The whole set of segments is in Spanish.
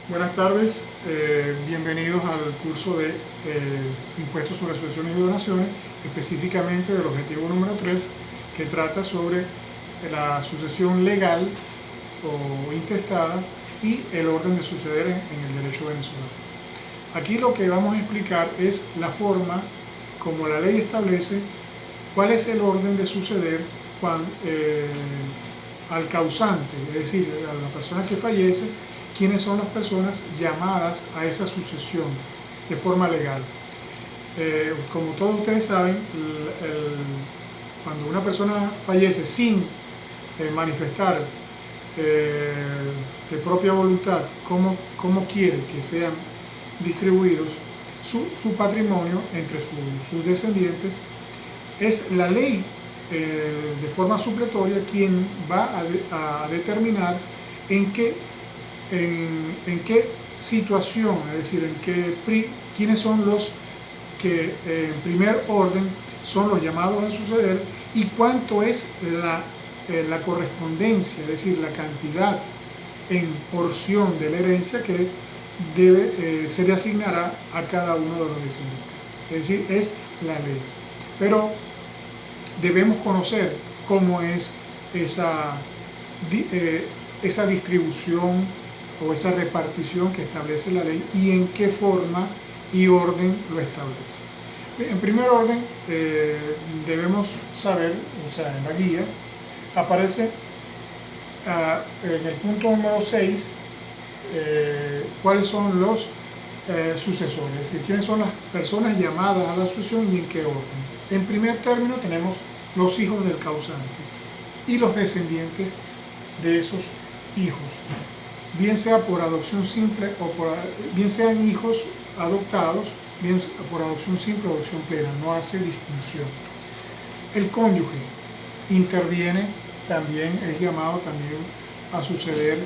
Buenas tardes, bienvenidos al curso de Impuestos sobre Sucesiones y Donaciones, específicamente del objetivo número 3, que trata sobre la sucesión legal o intestada y el orden de suceder en el derecho venezolano. Aquí lo que vamos a explicar es la forma como la ley establece cuál es el orden de suceder al causante, es decir, a la persona que fallece, quiénes son las personas llamadas a esa sucesión de forma legal. Como todos ustedes saben, cuando una persona fallece sin manifestar de propia voluntad cómo quiere que sean distribuidos su patrimonio entre sus descendientes, es la ley de forma supletoria quien va a determinar en qué situación, es decir, quiénes son los que en primer orden son los llamados a suceder y cuánto es la correspondencia, es decir, la cantidad en porción de la herencia que se le asignará a cada uno de los descendientes. Es decir, es la ley. Pero debemos conocer cómo es esa distribución o esa repartición que establece la ley y en qué forma y orden lo establece. En primer orden, debemos saber, o sea, en la guía, aparece en el punto número 6 cuáles son los sucesores, es decir, quiénes son las personas llamadas a la sucesión y en qué orden. En primer término tenemos los hijos del causante y los descendientes de esos hijos, bien sea por adopción simple o bien sean hijos adoptados, bien por adopción simple o adopción plena, no hace distinción. El cónyuge interviene también, es llamado también a suceder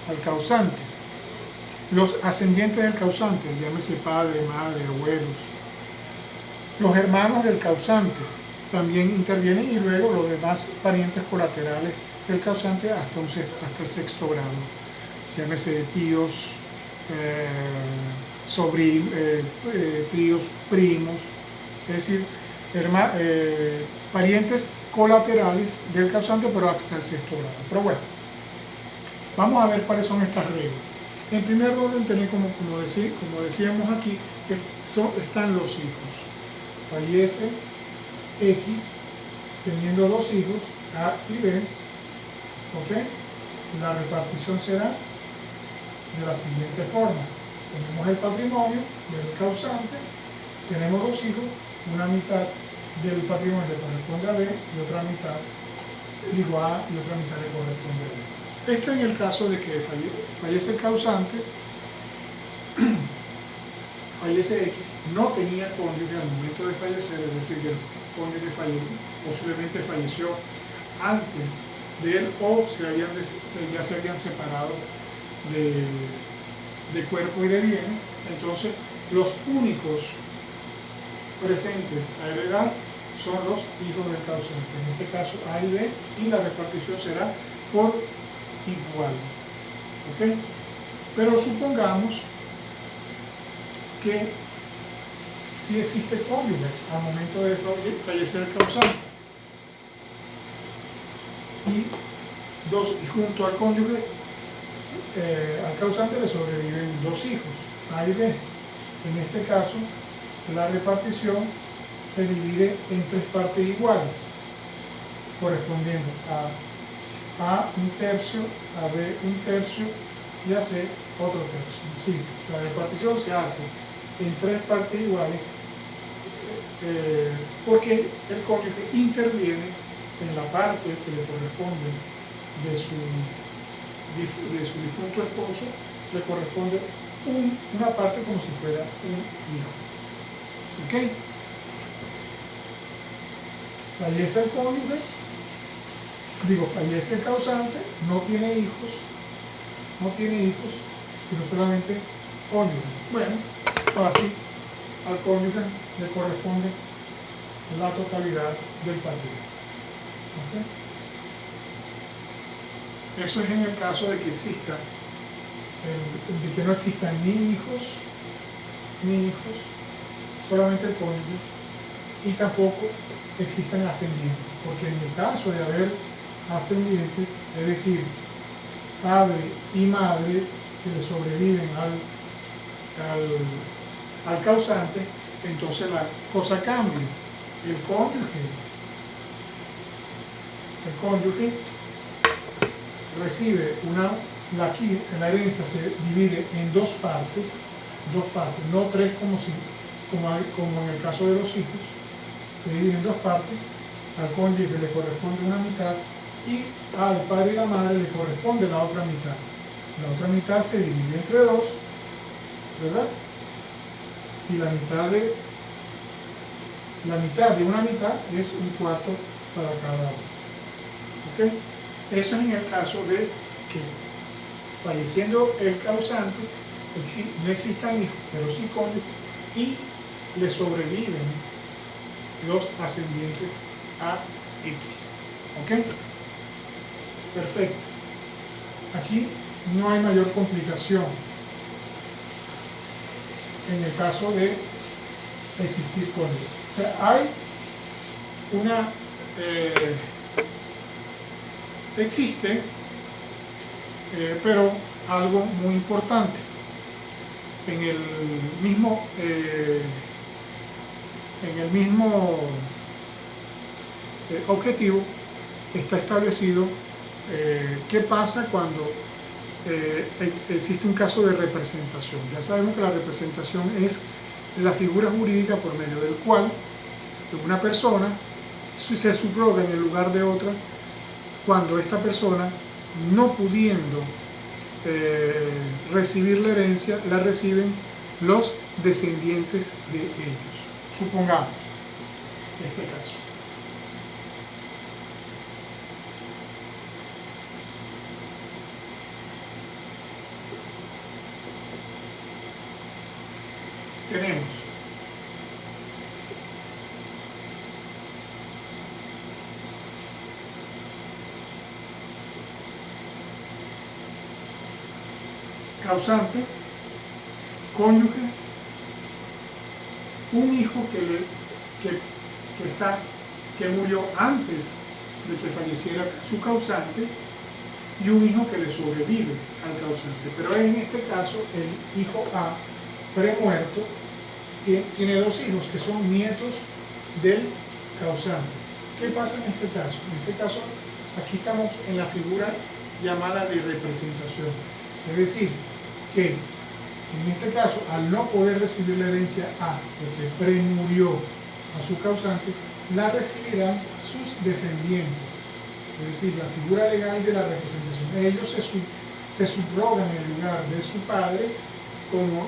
al causante. Los ascendientes del causante, llámese padre, madre, abuelos. Los hermanos del causante también intervienen y luego los demás parientes colaterales del causante hasta el sexto grado, llámese tíos, sobrinos, tíos, primos, es decir, parientes colaterales del causante, pero hasta el sexto grado. Pero bueno, vamos a ver cuáles son estas reglas. En primer orden, como decíamos aquí, están los hijos. Fallece X teniendo dos hijos, A y B. ¿Ok? La repartición será de la siguiente forma. Tenemos el patrimonio del causante, tenemos dos hijos, una mitad del patrimonio le corresponde a B y otra mitad, digo A y otra mitad le corresponde a B. Esto en el caso de que fallece el causante, fallece X, no tenía cónyuge al momento de fallecer, es decir, que el cónyuge posiblemente falleció antes de él o ya se habían separado de cuerpo y de bienes. Entonces, los únicos presentes a heredar son los hijos del causante, en este caso A y B, y la repartición será por igual. ¿Ok? Pero supongamos que sí existe cónyuge al momento de fallecer el causante y junto al cónyuge, al causante le sobreviven dos hijos, A y B. En este caso, la repartición se divide en tres partes iguales, correspondiendo a un tercio, a B un tercio y a C otro tercio. Sí, la repartición se hace en tres partes iguales porque el cónyuge interviene en la parte que le corresponde de su difunto esposo, le corresponde una parte como si fuera un hijo. ¿Ok? Fallece el cónyuge, fallece el causante, no tiene hijos, sino solamente cónyuge. Bueno, fácil, al cónyuge le corresponde la totalidad del patrimonio. ¿Okay? Eso es en el caso de que exista, de que no existan ni hijos, solamente el cónyuge, y tampoco existan ascendientes, porque en el caso de haber ascendientes, es decir, padre y madre que le sobreviven al causante, entonces la cosa cambia. El cónyuge recibe aquí la herencia se divide en dos partes, no tres como en el caso de los hijos, se divide en dos partes. Al cónyuge le corresponde una mitad y al padre y la madre le corresponde la otra mitad. La otra mitad se divide entre dos, ¿verdad? Y la mitad de una mitad es un cuarto para cada uno. ¿Ok? Eso es en el caso de que, falleciendo el causante, no existan hijos, pero sí cónyuges, y le sobreviven los ascendientes a X. ¿Ok? Perfecto. Aquí no hay mayor complicación en el caso de existir cónyuge. O sea, hay una... existe, pero algo muy importante. En el mismo objetivo está establecido qué pasa cuando existe un caso de representación. Ya sabemos que la representación es la figura jurídica por medio del cual una persona se subroga en el lugar de otra cuando esta persona, no pudiendo recibir la herencia, la reciben los descendientes de ellos. Supongamos este caso. Tenemos causante, cónyuge, un hijo que murió antes de que falleciera su causante y un hijo que le sobrevive al causante. Pero en este caso, el hijo A, premuerto, tiene dos hijos que son nietos del causante. ¿Qué pasa en este caso? En este caso, aquí estamos en la figura llamada de representación. Es decir, que en este caso, al no poder recibir la herencia A, porque premurió a su causante, la recibirán sus descendientes. Es decir, la figura legal de la representación. Ellos se subrogan en el lugar de su padre como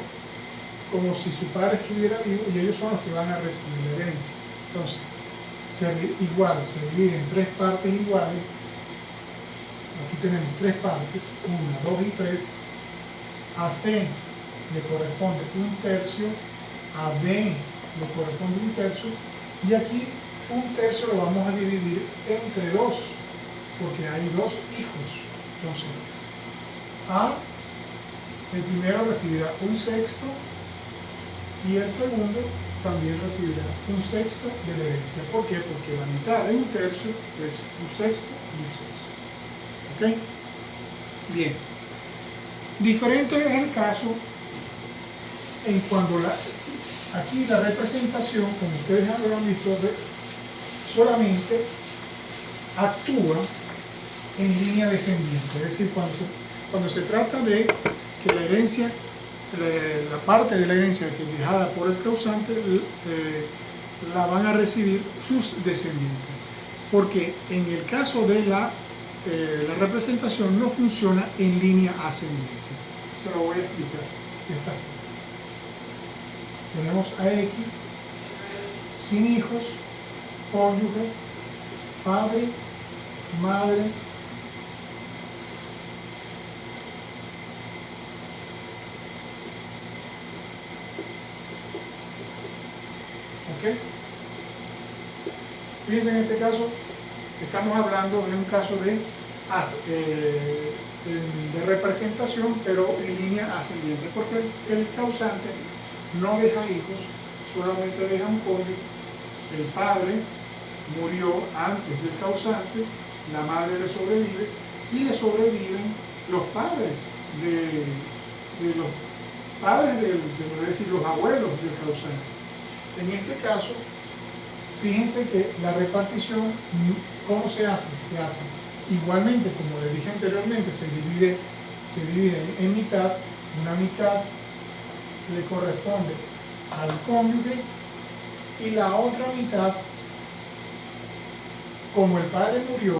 si su padre estuviera vivo, y ellos son los que van a recibir la herencia. Entonces, se divide en tres partes iguales. Aquí tenemos tres partes, 1, 2 y 3. A C le corresponde un tercio, a D le corresponde un tercio, y aquí un tercio lo vamos a dividir entre dos, porque hay dos hijos. Entonces, el primero recibirá un sexto y el segundo también recibirá un sexto de la herencia. ¿Por qué? Porque la mitad de un tercio es un sexto y un sexto. ¿Ok? Bien. Diferente es el caso en cuando aquí la representación, como ustedes habrán visto, solamente actúa en línea descendiente. Es decir, cuando se trata de que la herencia, la parte de la herencia que es dejada por el causante, la van a recibir sus descendientes. Porque en el caso de la representación no funciona en línea ascendente. Se lo voy a explicar de esta forma. Tenemos a X sin hijos, cónyuge, padre, madre, ¿ok? Fíjense, en este caso estamos hablando de un caso de de representación, pero en línea ascendente, porque el causante no deja hijos, solamente deja un cónyuge. El padre murió antes del causante, la madre le sobrevive y le sobreviven los padres de los padres se puede decir los abuelos del causante. En este caso, fíjense que la repartición, ¿cómo se hace? Se hace igualmente, como les dije anteriormente, se divide en mitad. Una mitad le corresponde al cónyuge y la otra mitad, como el padre murió,